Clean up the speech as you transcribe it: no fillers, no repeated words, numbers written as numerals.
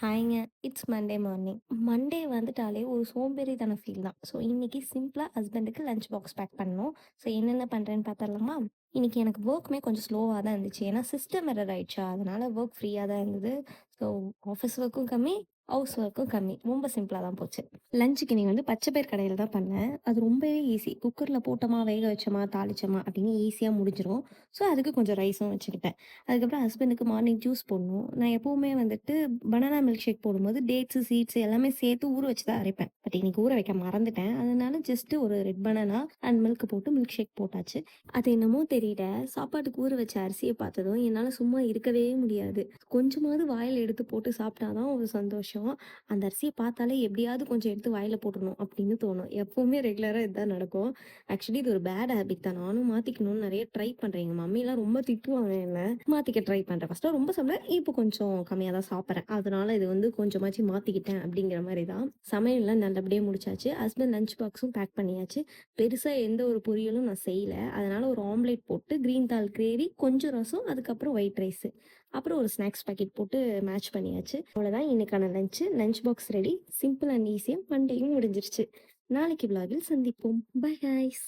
ஹாய்ங்க. It's Monday morning. Monday வந்துட்டாலே ஒரு சோம்பேறித்தன ஃபீல் தான். ஸோ, இன்னைக்கு சிம்பிளா ஹஸ்பண்டுக்கு லஞ்ச் பாக்ஸ் பேக் பண்ணணும். ஸோ, என்னென்ன பண்றேன்னு பாத்துரலாமா? இன்னைக்கு எனக்கு ஒர்க்குமே கொஞ்சம் ஸ்லோவா தான் இருந்துச்சு. ஏன்னா சிஸ்டம் எரர் ஆயிடுச்சா, அதனால ஒர்க் ஃப்ரீயா தான் இருந்தது. ஸோ, ஆஃபீஸ் ஒர்க்கும் கம்மி, ஹவுஸ் ஒர்க்கும் கம்மி. ரொம்ப சிம்பிளா தான் போச்சு. லஞ்சுக்கு இன்னைக்கு வந்து பச்சை பயிர் கடையில தான் பண்ணேன். அது ரொம்பவே ஈஸி. குக்கர்ல போட்டோமா, வேக வச்சோமா, தாளிச்சோமா அப்படின்னு ஈஸியா முடிஞ்சிரும். ஸோ, அதுக்கு கொஞ்சம் ரைஸும் வச்சுக்கிட்டேன். அதுக்கப்புறம் ஹஸ்பண்டுக்கு மார்னிங் ஜூஸ் போடணும். நான் எப்பவுமே வந்துட்டு பனானா மில்க் ஷேக் போடும்போது டேட்ஸு, சீட்ஸ் எல்லாமே சேர்த்து ஊற வச்சு தான் அரைப்பேன். பட் இன்னைக்கு ஊற வைக்க மறந்துட்டேன். அதனால ஜஸ்ட் ஒரு ரெட் பனானா அண்ட் மில்க் போட்டு மில்க் ஷேக் போட்டாச்சு. அது என்னமோ தெரியல, சாப்பாட்டுக்கு ஊற வச்ச அரிசிய பார்த்ததும் என்னால சும்மா இருக்கவே முடியாது. கொஞ்சமாவது வாயில எடுத்து போட்டு சாப்பிட்டா தான் ஒரு சந்தோஷம். அந்த அரிசிய பார்த்தாலே எப்படியாவது கொஞ்சம் எடுத்து வாயில போட்டுறணும் அப்படின்னு தோணும். எப்பவுமே ரெகுலரா இதுதான் நடக்கும். ஆக்சுவலி இது ஒரு பேட் ஹேபிட் தான். நானும் மாத்திக்கணும்னு நெறைய ட்ரை பண்றேன். எங்க மம்மிலாம் ரொம்ப திட்டுவாங்க என்ன. மாத்திக்க ட்ரை பண்றேன். ஃபர்ஸ்ட்டு ரொம்ப சாப்பிடுவேன். இப்போ கொஞ்சம் கம்மியா தான் சாப்பிடுறேன். அதனால இது வந்து கொஞ்சமாச்சு மாத்திக்கிட்டேன் அப்படிங்கிற மாரி தான். சமையல்லாம் நல்லபடியா முடிச்சாச்சு. ஹஸ்பண்ட் லஞ்ச் பாக்ஸும் பேக் பண்ணியாச்சு. பெருசா எந்த ஒரு பொரியலும் நான் செய்யல. அதனால ஒரு ஆம்லேட் போட்டு கிரீன் தால் கிரேவி, கொஞ்சம் ரசம், அதுக்கப்புறம் ஒயிட் ரைஸு. அப்புறம் ஒரு ஸ்நாக்ஸ் பாக்கெட் போட்டு மேட்ச் பண்ணியாச்சு. அவ்வளோதான் இன்னைக்கான lunch. Lunch box ready. Simple and ஈஸியா மண்டேயும் முடிஞ்சிருச்சு. நாளைக்கு விலாகில் சந்திப்போம். Bye guys.